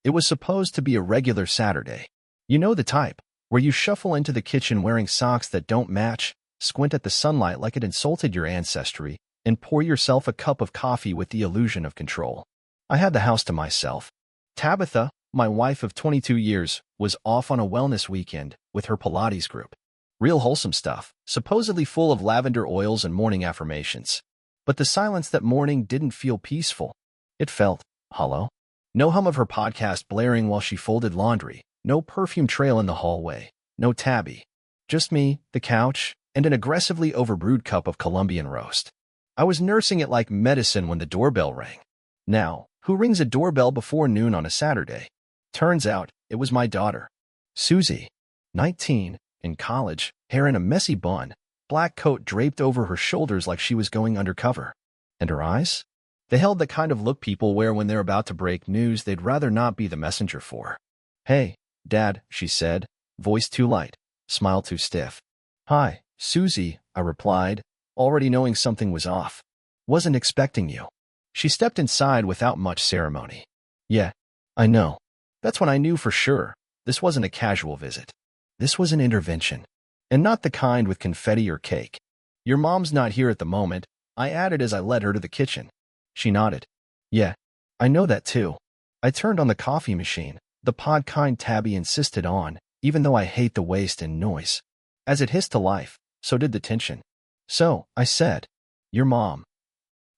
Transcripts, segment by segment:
It was supposed to be a regular Saturday. You know the type, where you shuffle into the kitchen wearing socks that don't match, squint at the sunlight like it insulted your ancestry, and pour yourself a cup of coffee with the illusion of control. I had the house to myself. Tabitha, my wife of 22 years, was off on a wellness weekend with her Pilates group. Real wholesome stuff, supposedly full of lavender oils and morning affirmations. But the silence that morning didn't feel peaceful. It felt hollow. No hum of her podcast blaring while she folded laundry, no perfume trail in the hallway, no Tabby. Just me, the couch, and an aggressively overbrewed cup of Colombian roast. I was nursing it like medicine when the doorbell rang. Now, who rings a doorbell before noon on a Saturday? Turns out, it was my daughter. Susie, 19, in college, hair in a messy bun, black coat draped over her shoulders like she was going undercover. And her eyes? They held the kind of look people wear when they're about to break news they'd rather not be the messenger for. "Hey, Dad," she said, voice too light, smile too stiff. "Hi, Susie," I replied, already knowing something was off. "Wasn't expecting you." She stepped inside without much ceremony. "Yeah, I know." That's when I knew for sure this wasn't a casual visit. This was an intervention. And not the kind with confetti or cake. "Your mom's not here at the moment," I added as I led her to the kitchen. She nodded. "Yeah, I know that too." I turned on the coffee machine, the pod kind Tabby insisted on, even though I hate the waste and noise. As it hissed to life, so did the tension. "So," I said, "your mom."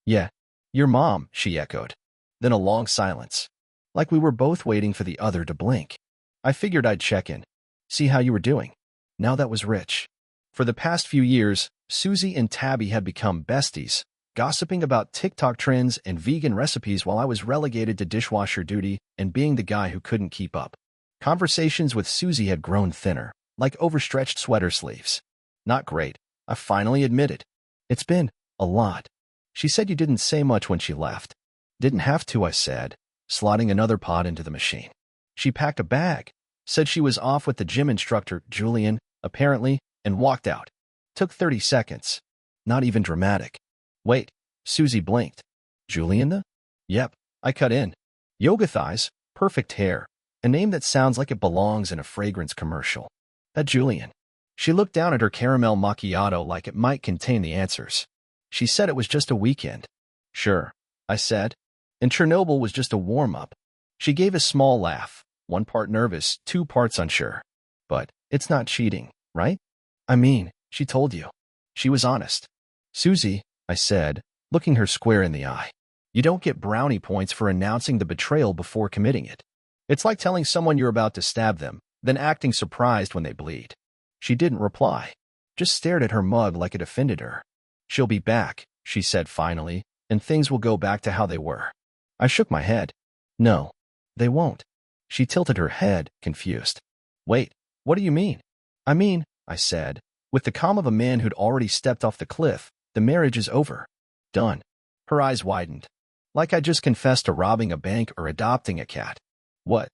"Yeah, your mom," she echoed. Then a long silence. Like we were both waiting for the other to blink. I figured I'd check in. See how you were doing. Now that was rich. For the past few years, Susie and Tabby had become besties, gossiping about TikTok trends and vegan recipes while I was relegated to dishwasher duty and being the guy who couldn't keep up. Conversations with Susie had grown thinner, like overstretched sweater sleeves. Not great, I finally admitted. "It's been a lot." She said you didn't say much when she left. "Didn't have to," I said, slotting another pod into the machine. She packed a bag, said she was off with the gym instructor, Julian, apparently, and walked out. Took 30 seconds. Not even dramatic. "Wait," Susie blinked. "Julian? Yep," I cut in. "Yoga thighs, perfect hair, a name that sounds like it belongs in a fragrance commercial. That Julian." She looked down at her caramel macchiato like it might contain the answers. "She said it was just a weekend." "Sure," I said. "And Chernobyl was just a warm-up." She gave a small laugh, one part nervous, two parts unsure. "But it's not cheating, right? I mean, she told you." She was honest. "Susie," I said, looking her square in the eye, "you don't get brownie points for announcing the betrayal before committing it. It's like telling someone you're about to stab them, then acting surprised when they bleed." She didn't reply, just stared at her mug like it offended her. "She'll be back," she said finally, "and things will go back to how they were." I shook my head. "No, they won't." She tilted her head, confused. "Wait, what do you mean?" "I mean," I said, with the calm of a man who'd already stepped off the cliff, "the marriage is over. Done." Her eyes widened. Like I just confessed to robbing a bank or adopting a cat. "What?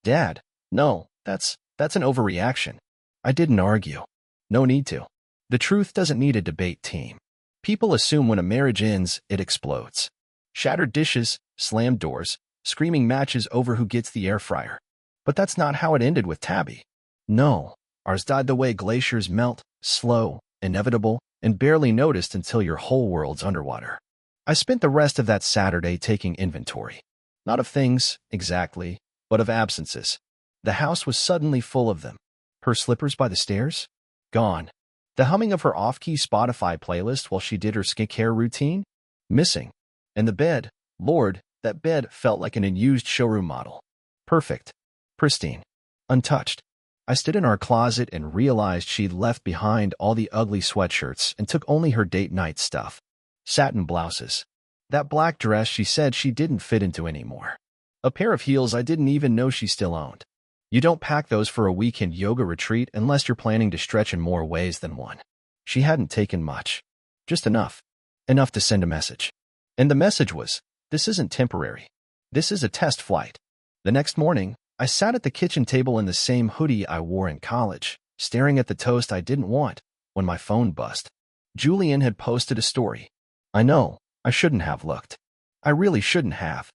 Dad? No, that's an overreaction." I didn't argue. No need to. The truth doesn't need a debate team. People assume when a marriage ends, it explodes. Shattered dishes, slammed doors, screaming matches over who gets the air fryer. But that's not how it ended with Tabby. No, ours died the way glaciers melt, slow, inevitable, and barely noticed until your whole world's underwater. I spent the rest of that Saturday taking inventory. Not of things, exactly, but of absences. The house was suddenly full of them. Her slippers by the stairs? Gone. The humming of her off-key Spotify playlist while she did her skincare routine? Missing. And the bed, Lord, that bed felt like an unused showroom model. Perfect. Pristine. Untouched. I stood in our closet and realized she'd left behind all the ugly sweatshirts and took only her date night stuff. Satin blouses. That black dress she said she didn't fit into anymore. A pair of heels I didn't even know she still owned. You don't pack those for a weekend yoga retreat unless you're planning to stretch in more ways than one. She hadn't taken much. Just enough. Enough to send a message. And the message was, this isn't temporary. This is a test flight. The next morning, I sat at the kitchen table in the same hoodie I wore in college, staring at the toast I didn't want, when my phone buzzed. Julian had posted a story. I know, I shouldn't have looked. I really shouldn't have.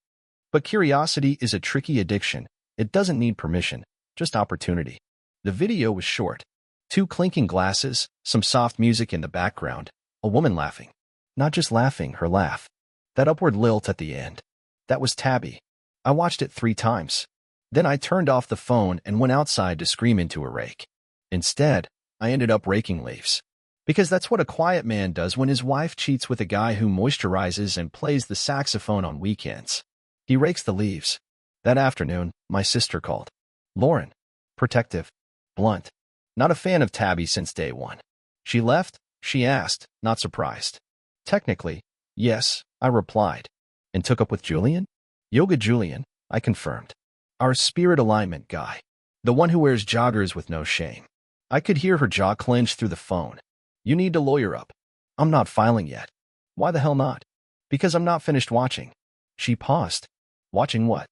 But curiosity is a tricky addiction, It doesn't need permission, just opportunity. The video was short. 2 clinking glasses, some soft music in the background, a woman laughing. Not just laughing, her laugh. That upward lilt at the end. That was Tabby. I watched it 3 times. Then I turned off the phone and went outside to scream into a rake. Instead, I ended up raking leaves. Because that's what a quiet man does when his wife cheats with a guy who moisturizes and plays the saxophone on weekends. He rakes the leaves. That afternoon, my sister called. Lauren. Protective. Blunt. Not a fan of Tabby since day one. She left? She asked, not surprised. Technically, yes, I replied. And took up with Julian? Yoga Julian, I confirmed. Our spirit alignment guy. The one who wears joggers with no shame. I could hear her jaw clench through the phone. You need to lawyer up. I'm not filing yet. Why the hell not? Because I'm not finished watching. She paused. Watching what?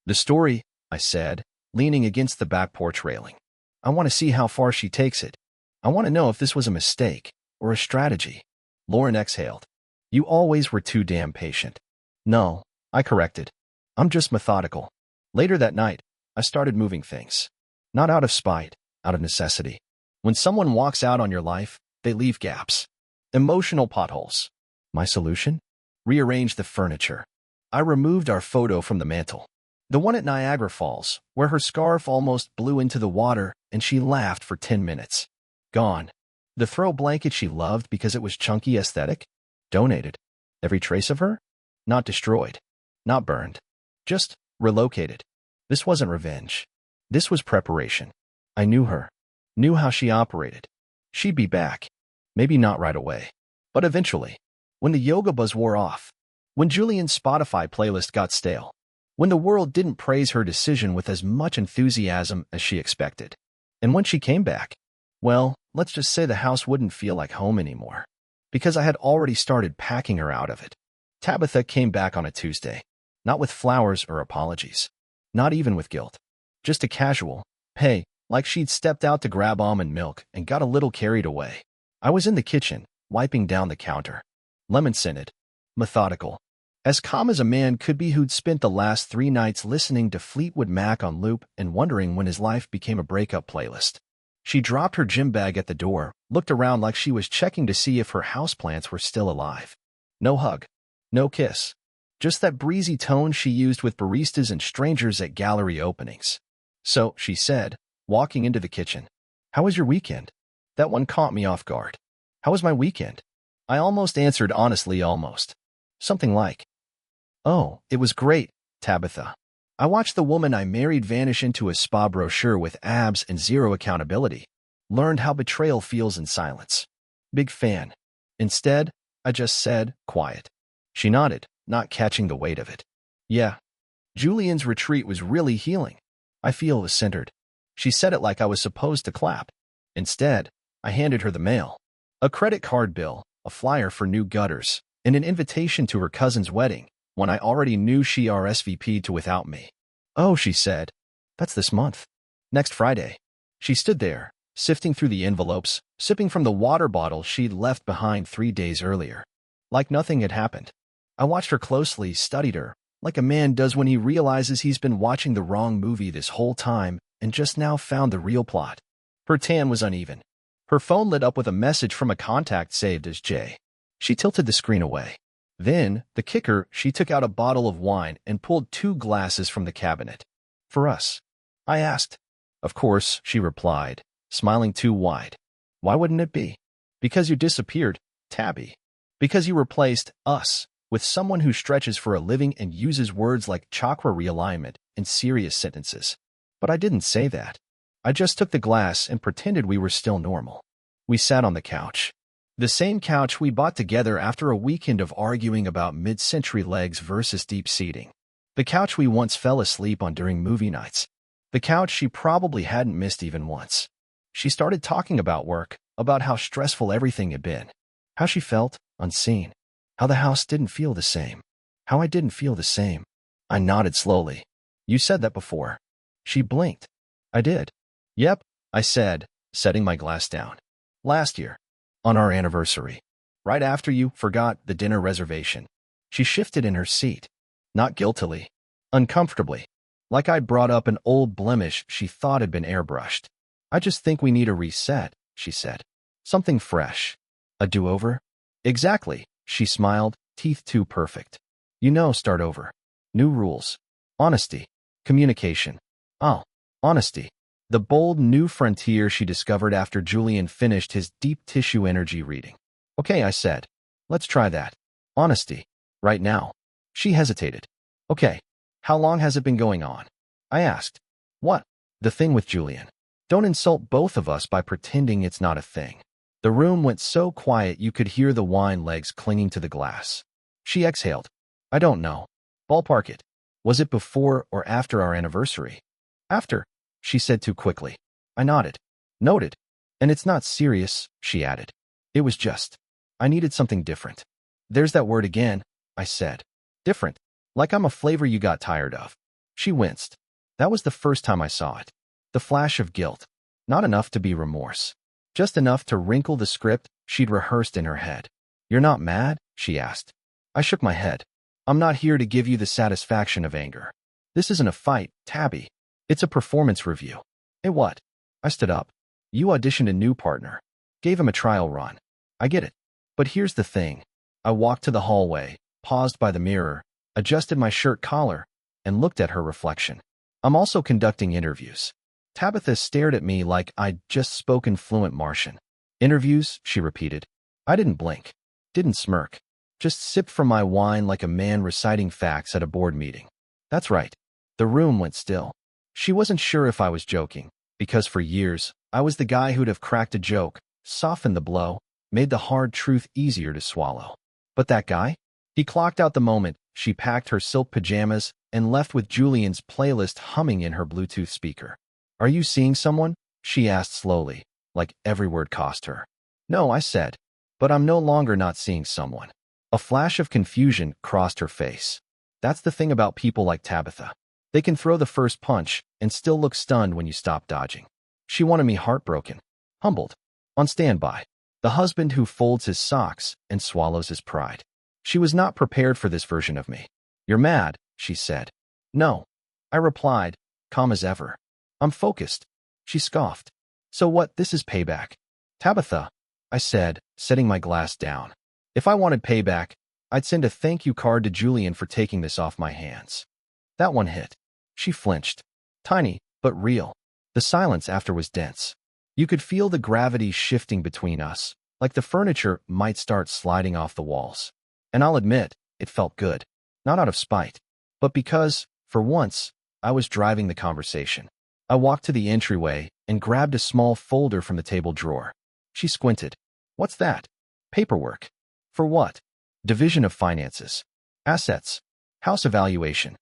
The story, I said, leaning against the back porch railing. I want to see how far she takes it. I want to know if this was a mistake or a strategy. Lauren exhaled. You always were too damn patient. No, I corrected. I'm just methodical. Later that night, I started moving things. Not out of spite, out of necessity. When someone walks out on your life, they leave gaps. Emotional potholes. My solution? Rearrange the furniture. I removed our photo from the mantel. The one at Niagara Falls, where her scarf almost blew into the water and she laughed for 10 minutes. Gone. The throw blanket she loved because it was chunky aesthetic? Donated. Every trace of her? Not destroyed. Not burned. Just relocated. This wasn't revenge. This was preparation. I knew her. Knew how she operated. She'd be back. Maybe not right away. But eventually. When the yoga buzz wore off. When Julian's Spotify playlist got stale. When the world didn't praise her decision with as much enthusiasm as she expected. And when she came back, well, let's just say the house wouldn't feel like home anymore. Because I had already started packing her out of it. Tabitha came back on a Tuesday. Not with flowers or apologies. Not even with guilt. Just a casual, hey, like she'd stepped out to grab almond milk and got a little carried away. I was in the kitchen, wiping down the counter. Lemon-scented. Methodical. As calm as a man could be who'd spent the last 3 nights listening to Fleetwood Mac on loop and wondering when his life became a breakup playlist. She dropped her gym bag at the door, looked around like she was checking to see if her houseplants were still alive. No hug. No kiss. Just that breezy tone she used with baristas and strangers at gallery openings. So, she said, walking into the kitchen. How was your weekend? That one caught me off guard. How was my weekend? I almost answered honestly almost. Something like, oh, it was great, Tabitha. I watched the woman I married vanish into a spa brochure with abs and zero accountability. Learned how betrayal feels in silence. Big fan. Instead, I just said, quiet. She nodded, not catching the weight of it. Yeah. Julian's retreat was really healing. I feel it was centered. She said it like I was supposed to clap. Instead, I handed her the mail. A credit card bill, a flyer for new gutters, and an invitation to her cousin's wedding, when I already knew she RSVP'd to without me. Oh, she said. That's this month. Next Friday. She stood there, sifting through the envelopes, sipping from the water bottle she'd left behind 3 days earlier. Like nothing had happened. I watched her closely, studied her, like a man does when he realizes he's been watching the wrong movie this whole time and just now found the real plot. Her tan was uneven. Her phone lit up with a message from a contact saved as J. She tilted the screen away. Then, the kicker, she took out a bottle of wine and pulled 2 glasses from the cabinet. For us. I asked. Of course, she replied, smiling too wide. Why wouldn't it be? Because you disappeared, Tabby. Because you replaced us with someone who stretches for a living and uses words like chakra realignment in serious sentences. But I didn't say that. I just took the glass and pretended we were still normal. We sat on the couch. The same couch we bought together after a weekend of arguing about mid-century legs versus deep seating. The couch we once fell asleep on during movie nights. The couch she probably hadn't missed even once. She started talking about work, about how stressful everything had been. How she felt, unseen. How the house didn't feel the same. How I didn't feel the same. I nodded slowly. You said that before. She blinked. I did. Yep, I said, setting my glass down. Last year. On our anniversary. Right after you forgot the dinner reservation. She shifted in her seat. Not guiltily. Uncomfortably. like I'd brought up an old blemish she thought had been airbrushed. I just think we need a reset, she said. Something fresh. A do-over? Exactly, she smiled, teeth too perfect. Start over. New rules. Honesty. Communication. Oh, honesty. The bold new frontier she discovered after Julian finished his deep tissue energy reading. Okay, I said. Let's try that. Honesty. Right now. She hesitated. Okay. How long has it been going on? I asked. What? The thing with Julian. Don't insult both of us by pretending it's not a thing. The room went so quiet you could hear the wine legs clinging to the glass. She exhaled. I don't know. Ballpark it. Was it before or after our anniversary? After, she said too quickly. I nodded. Noted. And it's not serious, she added. It was just. I needed something different. There's that word again, I said. Different. Like I'm a flavor you got tired of. She winced. That was the first time I saw it. The flash of guilt. Not enough to be remorse. Just enough to wrinkle the script she'd rehearsed in her head. You're not mad? She asked. I shook my head. I'm not here to give you the satisfaction of anger. This isn't a fight, Tabby. It's a performance review. Eh, what? I stood up. You auditioned a new partner. Gave him a trial run. I get it. But here's the thing. I walked to the hallway, paused by the mirror, adjusted my shirt collar, and looked at her reflection. I'm also conducting interviews. Tabitha stared at me like I'd just spoken fluent Martian. Interviews, she repeated. I didn't blink. Didn't smirk. Just sipped from my wine like a man reciting facts at a board meeting. That's right. The room went still. She wasn't sure if I was joking, because for years, I was the guy who'd have cracked a joke, softened the blow, made the hard truth easier to swallow. But that guy? He clocked out the moment she packed her silk pajamas and left with Julian's playlist humming in her Bluetooth speaker. Are you seeing someone? She asked slowly, like every word cost her. No, I said. But I'm no longer not seeing someone. A flash of confusion crossed her face. That's the thing about people like Tabitha. They can throw the first punch and still look stunned when you stop dodging. She wanted me heartbroken, humbled, on standby. The husband who folds his socks and swallows his pride. She was not prepared for this version of me. You're mad, she said. No. I replied, calm as ever. I'm focused. She scoffed. So what, this is payback. Tabitha, I said, setting my glass down. If I wanted payback, I'd send a thank you card to Julian for taking this off my hands. That one hit. She flinched. Tiny, but real. The silence after was dense. You could feel the gravity shifting between us, like the furniture might start sliding off the walls. And I'll admit, it felt good. Not out of spite, but because, for once, I was driving the conversation. I walked to the entryway and grabbed a small folder from the table drawer. She squinted. What's that? Paperwork. For what? Division of finances. Assets. House evaluation.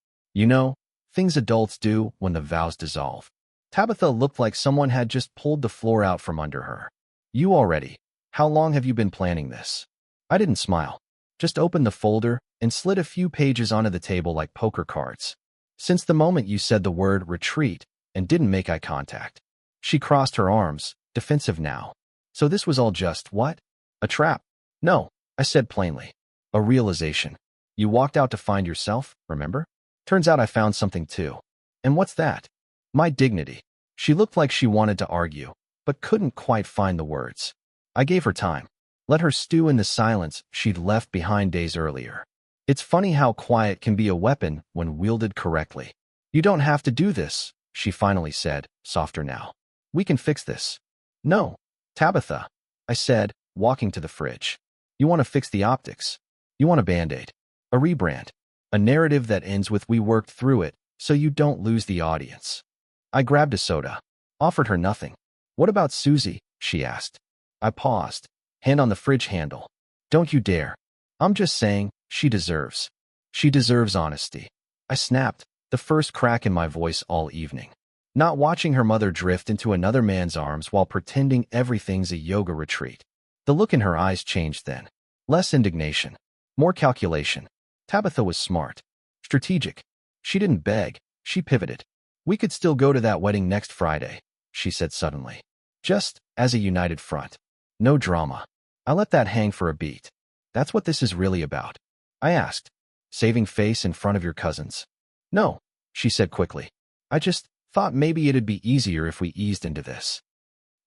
Things adults do when the vows dissolve. Tabitha looked like someone had just pulled the floor out from under her. You already. How long have you been planning this? I didn't smile. Just opened the folder and slid a few pages onto the table like poker cards. Since the moment you said the word retreat and didn't make eye contact. She crossed her arms, defensive now. So this was all just what? A trap? No, I said plainly. A realization. You walked out to find yourself, remember? Turns out I found something too. And what's that? My dignity. She looked like she wanted to argue, but couldn't quite find the words. I gave her time. Let her stew in the silence she'd left behind days earlier. It's funny how quiet can be a weapon when wielded correctly. You don't have to do this, she finally said, softer now. We can fix this. No, Tabitha, I said, walking to the fridge. You want to fix the optics. You want a Band-Aid. A rebrand. A narrative that ends with we worked through it, so you don't lose the audience. I grabbed a soda. Offered her nothing. What about Susie? She asked. I paused. Hand on the fridge handle. Don't you dare. I'm just saying, she deserves. She deserves honesty. I snapped, the first crack in my voice all evening. Not watching her mother drift into another man's arms while pretending everything's a yoga retreat. The look in her eyes changed then. Less indignation. More calculation. Tabitha was smart. Strategic. She didn't beg. She pivoted. We could still go to that wedding next Friday, she said suddenly. Just as a united front. No drama. I let that hang for a beat. That's what this is really about. I asked. Saving face in front of your cousins. No. she said quickly. I just thought maybe it'd be easier if we eased into this.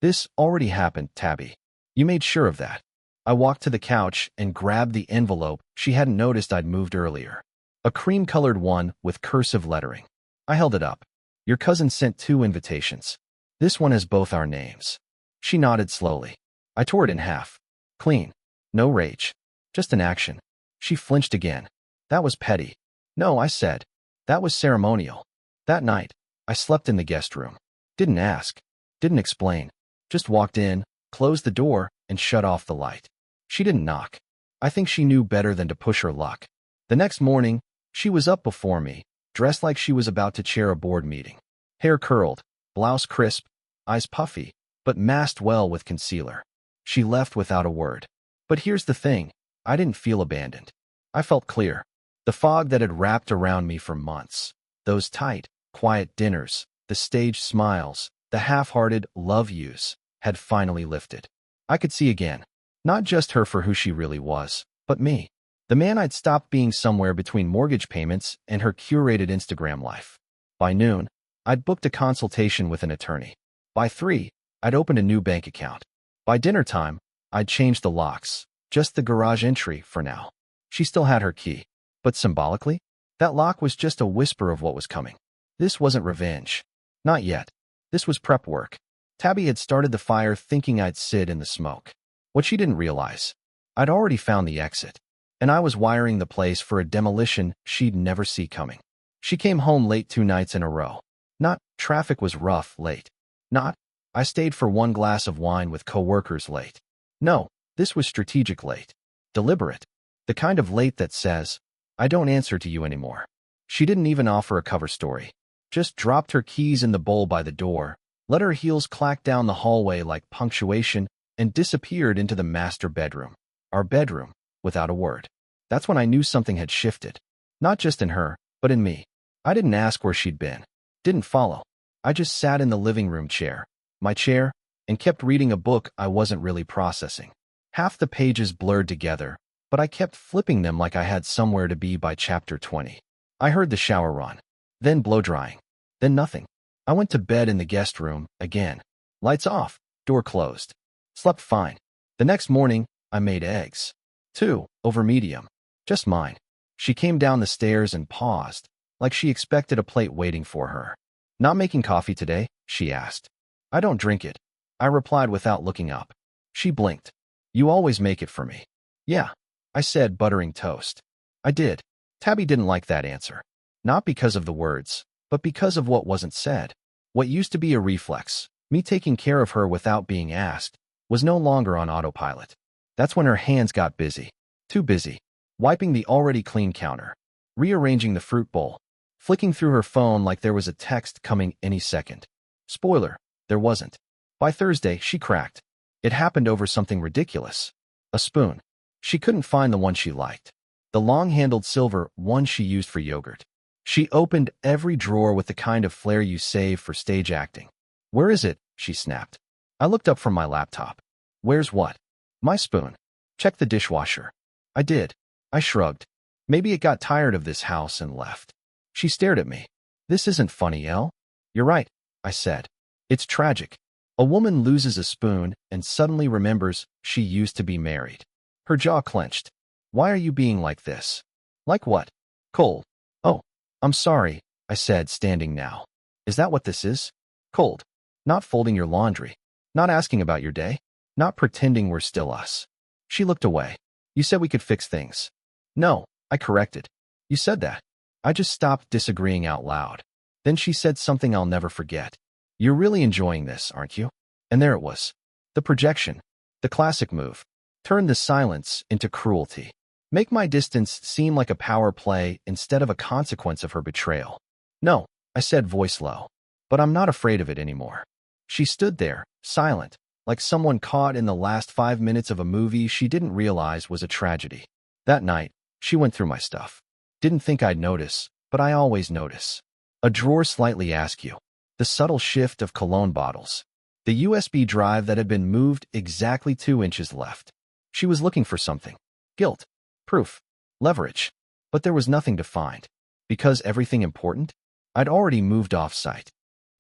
This already happened, Tabby. You made sure of that. I walked to the couch and grabbed the envelope she hadn't noticed I'd moved earlier. A cream-colored one with cursive lettering. I held it up. Your cousin sent 2 invitations. This one has both our names. She nodded slowly. I tore it in half. Clean. No rage. Just an action. She flinched again. That was petty. No, I said. That was ceremonial. That night, I slept in the guest room. Didn't ask. Didn't explain. Just walked in, closed the door, and shut off the light. She didn't knock. I think she knew better than to push her luck. The next morning, she was up before me, dressed like she was about to chair a board meeting. Hair curled, blouse crisp, eyes puffy, but masked well with concealer. She left without a word. But here's the thing. I didn't feel abandoned. I felt clear. The fog that had wrapped around me for months. Those tight, quiet dinners, the staged smiles, the half-hearted love yous, had finally lifted. I could see again. Not just her for who she really was, but me. The man I'd stopped being somewhere between mortgage payments and her curated Instagram life. By noon, I'd booked a consultation with an attorney. By 3, I'd opened a new bank account. By dinner time, I'd changed the locks, just the garage entry for now. She still had her key. But symbolically, that lock was just a whisper of what was coming. This wasn't revenge. Not yet. This was prep work. Tabby had started the fire thinking I'd sit in the smoke. What she didn't realize, I'd already found the exit, and I was wiring the place for a demolition she'd never see coming. She came home late 2 nights in a row. Not, traffic was rough late. Not, I stayed for 1 glass of wine with coworkers late. No, this was strategic late. Deliberate. The kind of late that says, I don't answer to you anymore. She didn't even offer a cover story. Just dropped her keys in the bowl by the door, let her heels clack down the hallway like punctuation, and disappeared into the master bedroom. Our bedroom, without a word. That's when I knew something had shifted. Not just in her, but in me. I didn't ask where she'd been. Didn't follow. I just sat in the living room chair, my chair, and kept reading a book I wasn't really processing. Half the pages blurred together, but I kept flipping them like I had somewhere to be by chapter 20. I heard the shower run, then blow drying, then nothing. I went to bed in the guest room, again. Lights off, door closed. Slept fine. The next morning, I made eggs. 2, over medium. Just mine. She came down the stairs and paused, like she expected a plate waiting for her. Not making coffee today? She asked. I don't drink it. I replied without looking up. She blinked. You always make it for me. Yeah, I said, buttering toast. I did. Tabby didn't like that answer. Not because of the words, but because of what wasn't said. What used to be a reflex, me taking care of her without being asked, was no longer on autopilot. That's when her hands got busy. Too busy. Wiping the already clean counter. Rearranging the fruit bowl. Flicking through her phone like there was a text coming any second. Spoiler, there wasn't. By Thursday, she cracked. It happened over something ridiculous. A spoon. She couldn't find the one she liked. The long-handled silver one she used for yogurt. She opened every drawer with the kind of flair you save for stage acting. Where is it? She snapped. I looked up from my laptop. Where's what? My spoon. Check the dishwasher. I did. I shrugged. Maybe it got tired of this house and left. She stared at me. This isn't funny, Elle. You're right, I said. It's tragic. A woman loses a spoon and suddenly remembers she used to be married. Her jaw clenched. Why are you being like this? Like what? Cold. Oh, I'm sorry, I said, standing now. Is that what this is? Cold. Not folding your laundry. Not asking about your day. Not pretending we're still us. She looked away. You said we could fix things. No, I corrected. You said that. I just stopped disagreeing out loud. Then she said something I'll never forget. You're really enjoying this, aren't you? And there it was. The projection. The classic move. Turn the silence into cruelty. Make my distance seem like a power play instead of a consequence of her betrayal. No, I said, voice low. But I'm not afraid of it anymore. She stood there, silent, like someone caught in the last 5 minutes of a movie she didn't realize was a tragedy. That night, she went through my stuff. Didn't think I'd notice, but I always notice. A drawer slightly askew. The subtle shift of cologne bottles. The USB drive that had been moved exactly 2 inches left. She was looking for something. Guilt. Proof. Leverage. But there was nothing to find. Because everything important? I'd already moved off-site.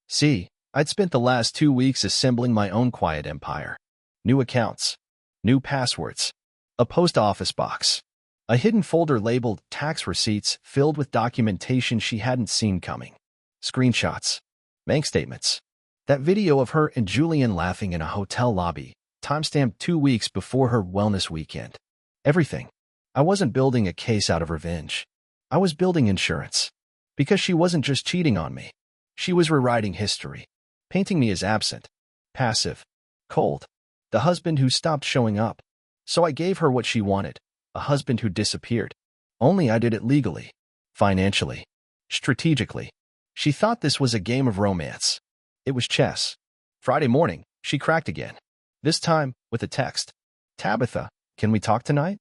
See, I'd spent the last 2 weeks assembling my own quiet empire. New accounts, new passwords, a post office box, a hidden folder labeled tax receipts filled with documentation she hadn't seen coming, screenshots, bank statements. That video of her and Julian laughing in a hotel lobby, timestamped 2 weeks before her wellness weekend. Everything. I wasn't building a case out of revenge. I was building insurance. Because she wasn't just cheating on me. She was rewriting history, painting me as absent, passive, cold, the husband who stopped showing up. So I gave her what she wanted, a husband who disappeared. Only I did it legally, financially, strategically. She thought this was a game of romance. It was chess. Friday morning, she cracked again. This time, with a text. Tabitha, can we talk tonight?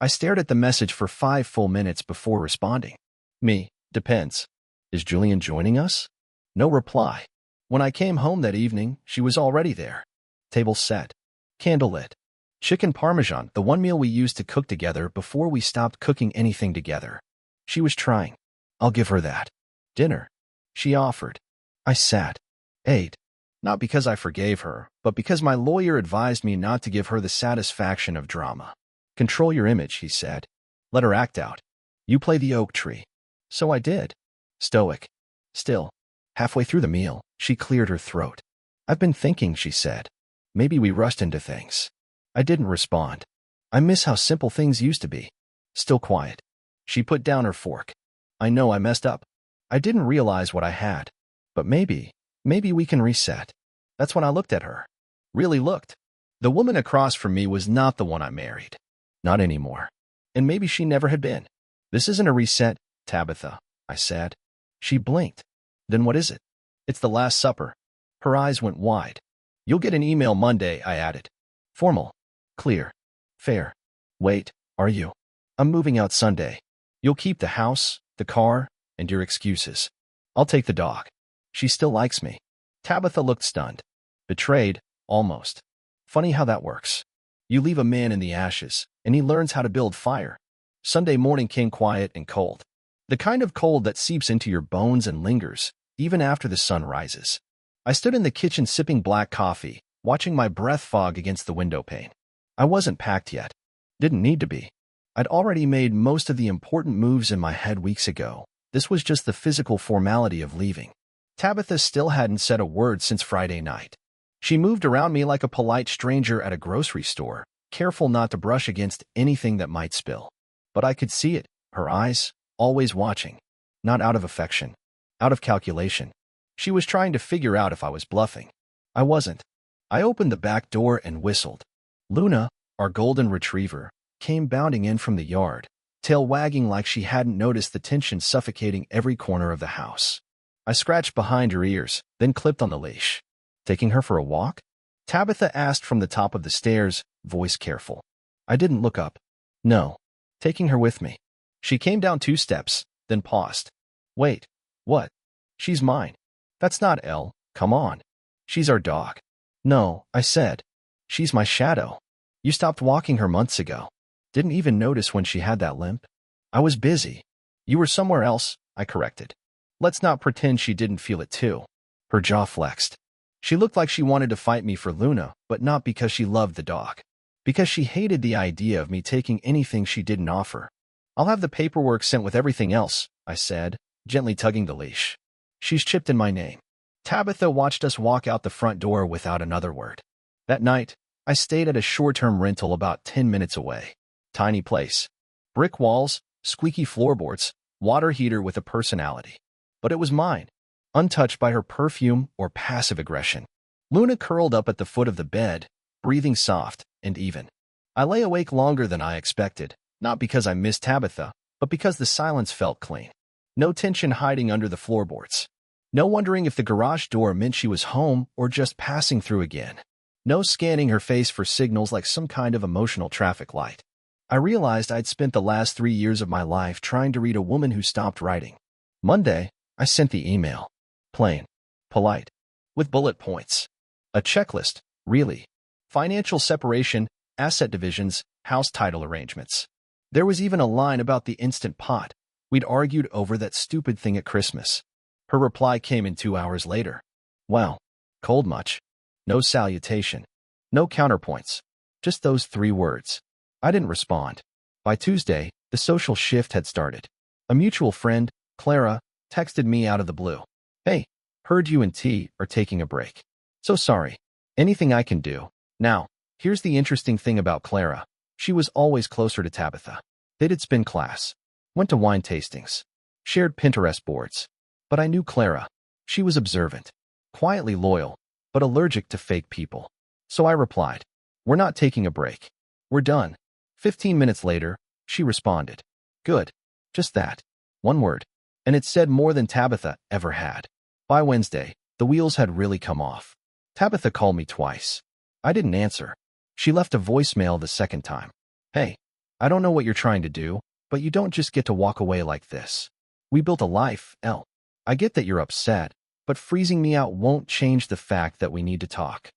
I stared at the message for 5 full minutes before responding. Me, depends. Is Julian joining us? No reply. When I came home that evening, she was already there. Table set. Candle lit. Chicken parmesan, the one meal we used to cook together before we stopped cooking anything together. She was trying. I'll give her that. Dinner. She offered. I sat. Ate. Not because I forgave her, but because my lawyer advised me not to give her the satisfaction of drama. Control your image, he said. Let her act out. You play the oak tree. So I did. Stoic. Still. Halfway through the meal, she cleared her throat. I've been thinking, she said. Maybe we rushed into things. I didn't respond. I miss how simple things used to be. Still quiet. She put down her fork. I know I messed up. I didn't realize what I had. But maybe we can reset. That's when I looked at her. Really looked. The woman across from me was not the one I married. Not anymore. And maybe she never had been. This isn't a reset, Tabitha, I said. She blinked. Then what is it? It's the Last Supper. Her eyes went wide. You'll get an email Monday, I added. Formal. Clear. Fair. Wait, are you? I'm moving out Sunday. You'll keep the house, the car, and your excuses. I'll take the dog. She still likes me. Tabitha looked stunned. Betrayed, almost. Funny how that works. You leave a man in the ashes, and he learns how to build fire. Sunday morning came quiet and cold. The kind of cold that seeps into your bones and lingers, even after the sun rises. I stood in the kitchen sipping black coffee, watching my breath fog against the window pane. I wasn't packed yet. Didn't need to be. I'd already made most of the important moves in my head weeks ago. This was just the physical formality of leaving. Tabitha still hadn't said a word since Friday night. She moved around me like a polite stranger at a grocery store, careful not to brush against anything that might spill. But I could see it, her eyes, always watching. Not out of affection. Out of calculation. She was trying to figure out if I was bluffing. I wasn't. I opened the back door and whistled. Luna, our golden retriever, came bounding in from the yard, tail wagging like she hadn't noticed the tension suffocating every corner of the house. I scratched behind her ears, then clipped on the leash. Taking her for a walk? Tabitha asked from the top of the stairs, voice careful. I didn't look up. No. Taking her with me. She came down 2 steps, then paused. Wait. What? She's mine. That's not Elle. Come on. She's our dog. No, I said. She's my shadow. You stopped walking her months ago. Didn't even notice when she had that limp. I was busy. You were somewhere else, I corrected. Let's not pretend she didn't feel it too. Her jaw flexed. She looked like she wanted to fight me for Luna, but not because she loved the dog. Because she hated the idea of me taking anything she didn't offer. I'll have the paperwork sent with everything else, I said, gently tugging the leash. She's chipped in my name. Tabitha watched us walk out the front door without another word. That night, I stayed at a short-term rental about 10 minutes away. Tiny place. Brick walls, squeaky floorboards, water heater with a personality. But it was mine, untouched by her perfume or passive aggression. Luna curled up at the foot of the bed, breathing soft and even. I lay awake longer than I expected, not because I missed Tabitha, but because the silence felt clean. No tension hiding under the floorboards. No wondering if the garage door meant she was home or just passing through again. No scanning her face for signals like some kind of emotional traffic light. I realized I'd spent the last 3 years of my life trying to read a woman who stopped writing. Monday, I sent the email. Plain. Polite. With bullet points. A checklist, really. Financial separation, asset divisions, house title arrangements. There was even a line about the Instant Pot. We'd argued over that stupid thing at Christmas. Her reply came in 2 hours later. Well, cold much. No salutation. No counterpoints. Just those 3 words. I didn't respond. By Tuesday, the social shift had started. A mutual friend, Clara, texted me out of the blue. Hey, heard you and T are taking a break. So sorry. Anything I can do? Now, here's the interesting thing about Clara. She was always closer to Tabitha. They did spin class. Went to wine tastings. Shared Pinterest boards. But I knew Clara. She was observant. Quietly loyal, but allergic to fake people. So I replied, we're not taking a break. We're done. 15 minutes later, she responded. Good. Just that. One word. And it said more than Tabitha ever had. By Wednesday, the wheels had really come off. Tabitha called me twice. I didn't answer. She left a voicemail the second time. Hey, I don't know what you're trying to do, but you don't just get to walk away like this. We built a life, Elle. I get that you're upset, but freezing me out won't change the fact that we need to talk.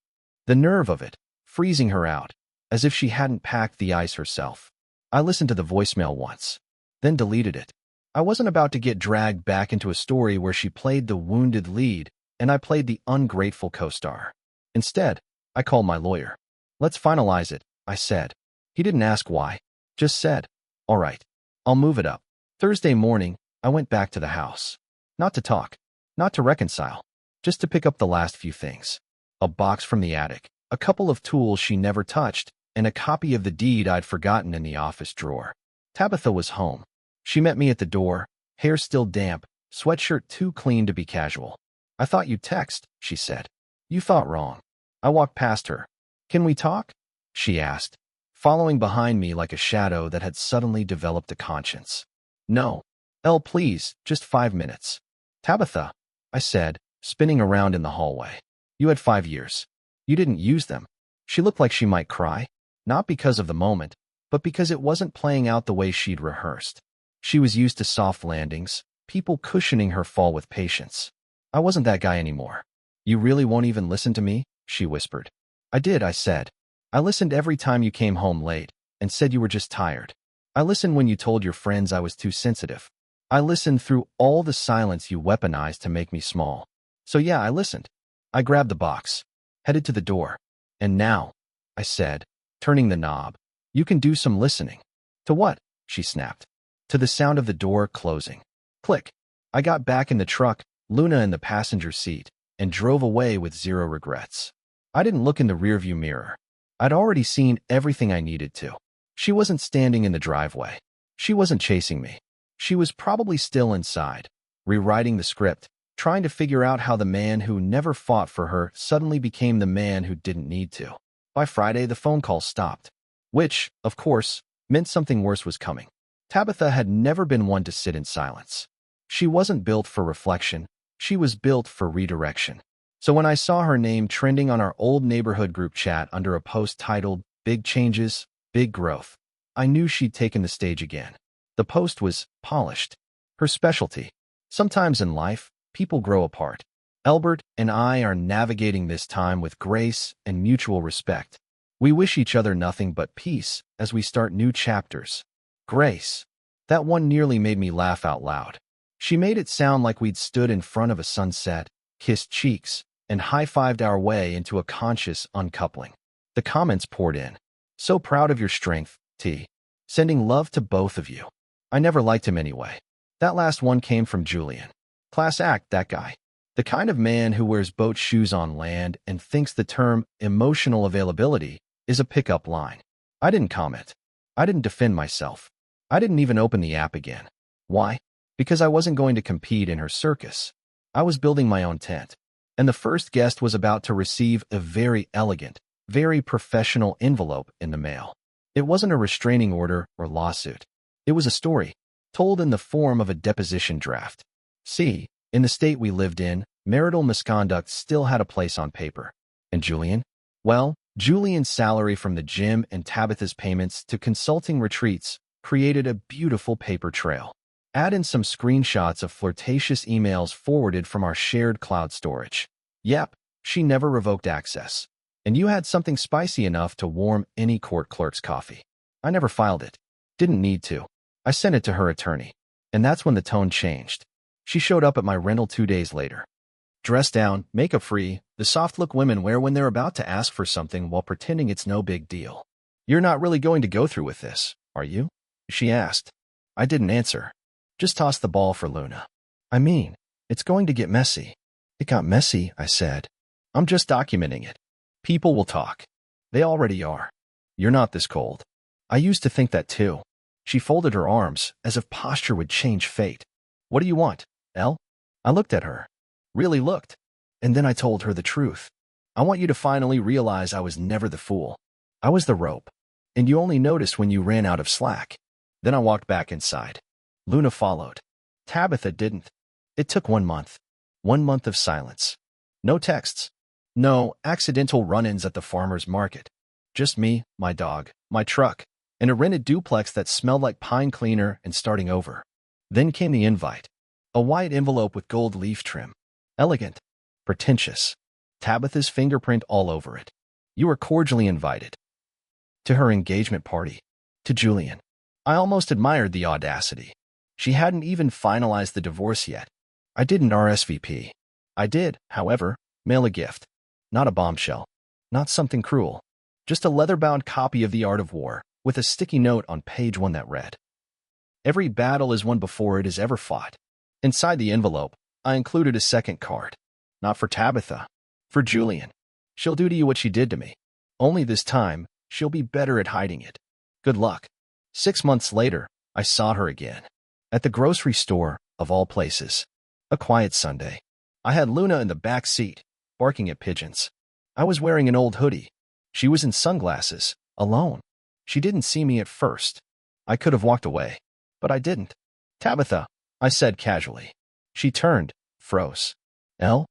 The nerve of it, freezing her out, as if she hadn't packed the ice herself. I listened to the voicemail once, then deleted it. I wasn't about to get dragged back into a story where she played the wounded lead and I played the ungrateful co-star. Instead, I called my lawyer. Let's finalize it, I said. He didn't ask why, just said, all right, I'll move it up. Thursday morning, I went back to the house. Not to talk, not to reconcile, just to pick up the last few things. A box from the attic, a couple of tools she never touched, and a copy of the deed I'd forgotten in the office drawer. Tabitha was home. She met me at the door, hair still damp, sweatshirt too clean to be casual. I thought you'd text, she said. You thought wrong. I walked past her. Can we talk? She asked, following behind me like a shadow that had suddenly developed a conscience. No. Elle, please, just 5 minutes. Tabitha, I said, spinning around in the hallway. You had 5 years. You didn't use them. She looked like she might cry, not because of the moment, but because it wasn't playing out the way she'd rehearsed. She was used to soft landings, people cushioning her fall with patience. I wasn't that guy anymore. You really won't even listen to me? She whispered. I did, I said. I listened every time you came home late and said you were just tired. I listened when you told your friends I was too sensitive. I listened through all the silence you weaponized to make me small. So yeah, I listened. I grabbed the box, headed to the door. And now, I said, turning the knob, you can do some listening. To what? She snapped. To the sound of the door closing. Click. I got back in the truck, Luna in the passenger seat, and drove away with 0 regrets. I didn't look in the rearview mirror. I'd already seen everything I needed to. She wasn't standing in the driveway. She wasn't chasing me. She was probably still inside, rewriting the script, trying to figure out how the man who never fought for her suddenly became the man who didn't need to. By Friday, the phone call stopped, which, of course, meant something worse was coming. Tabitha had never been one to sit in silence. She wasn't built for reflection. She was built for redirection. So when I saw her name trending on our old neighborhood group chat under a post titled, Big Changes, Big Growth, I knew she'd taken the stage again. The post was polished. Her specialty. Sometimes in life, people grow apart. Albert and I are navigating this time with grace and mutual respect. We wish each other nothing but peace as we start new chapters. Grace. That one nearly made me laugh out loud. She made it sound like we'd stood in front of a sunset, kissed cheeks, and high-fived our way into a conscious uncoupling. The comments poured in. So proud of your strength, T. Sending love to both of you. I never liked him anyway. That last one came from Julian. Class act, that guy. The kind of man who wears boat shoes on land and thinks the term emotional availability is a pickup line. I didn't comment. I didn't defend myself. I didn't even open the app again. Why? Because I wasn't going to compete in her circus. I was building my own tent. And the first guest was about to receive a very elegant, very professional envelope in the mail. It wasn't a restraining order or lawsuit. It was a story, told in the form of a deposition draft. See, in the state we lived in, marital misconduct still had a place on paper. And Julian? Well, Julian's salary from the gym and Tabitha's payments to consulting retreats created a beautiful paper trail. Add in some screenshots of flirtatious emails forwarded from our shared cloud storage. Yep, she never revoked access. And you had something spicy enough to warm any court clerk's coffee. I never filed it. Didn't need to. I sent it to her attorney. And that's when the tone changed. She showed up at my rental 2 days later. Dressed down, makeup-free, the soft look women wear when they're about to ask for something while pretending it's no big deal. "You're not really going to go through with this, are you?" she asked. I didn't answer. Just tossed the ball for Luna. "I mean, it's going to get messy." "It got messy," I said. "I'm just documenting it. People will talk. They already are. You're not this cold." "I used to think that too." She folded her arms, as if posture would change fate. "What do you want, Elle?" I looked at her. Really looked. And then I told her the truth. "I want you to finally realize I was never the fool. I was the rope. And you only noticed when you ran out of slack." Then I walked back inside. Luna followed. Tabitha didn't. It took 1 month. 1 month of silence. No texts. No accidental run-ins at the farmer's market. Just me, my dog, my truck, and a rented duplex that smelled like pine cleaner and starting over. Then came the invite. A white envelope with gold leaf trim. Elegant. Pretentious. Tabitha's fingerprint all over it. "You are cordially invited." To her engagement party. To Julian. I almost admired the audacity. She hadn't even finalized the divorce yet. I didn't RSVP. I did, however, mail a gift. Not a bombshell. Not something cruel. Just a leather-bound copy of The Art of War, with a sticky note on page 1 that read, "Every battle is won before it is ever fought." Inside the envelope, I included a second card. Not for Tabitha. For Julian. "She'll do to you what she did to me. Only this time, she'll be better at hiding it. Good luck." 6 months later, I saw her again. At the grocery store, of all places. A quiet Sunday. I had Luna in the back seat, barking at pigeons. I was wearing an old hoodie. She was in sunglasses, alone. She didn't see me at first. I could have walked away, but I didn't. "Tabitha," I said casually. She turned, froze. "Elle?"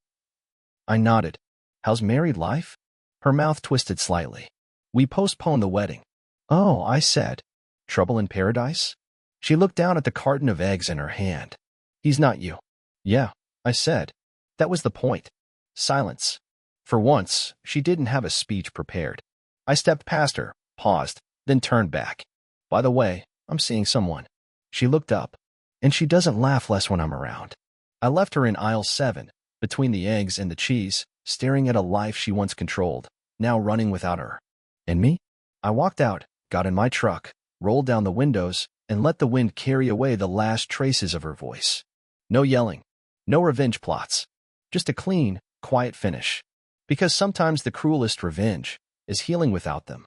I nodded. "How's married life?" Her mouth twisted slightly. "We postponed the wedding." "Oh," I said. "Trouble in paradise?" She looked down at the carton of eggs in her hand. "He's not you." "Yeah," I said. That was the point. Silence. For once, she didn't have a speech prepared. I stepped past her, paused, then turned back. "By the way, I'm seeing someone." She looked up. "And she doesn't laugh less when I'm around." I left her in aisle 7, between the eggs and the cheese, staring at a life she once controlled, now running without her. And me? I walked out, got in my truck, rolled down the windows, and let the wind carry away the last traces of her voice. No yelling. No revenge plots. Just a clean, quiet finish. Because sometimes the cruelest revenge is healing without them.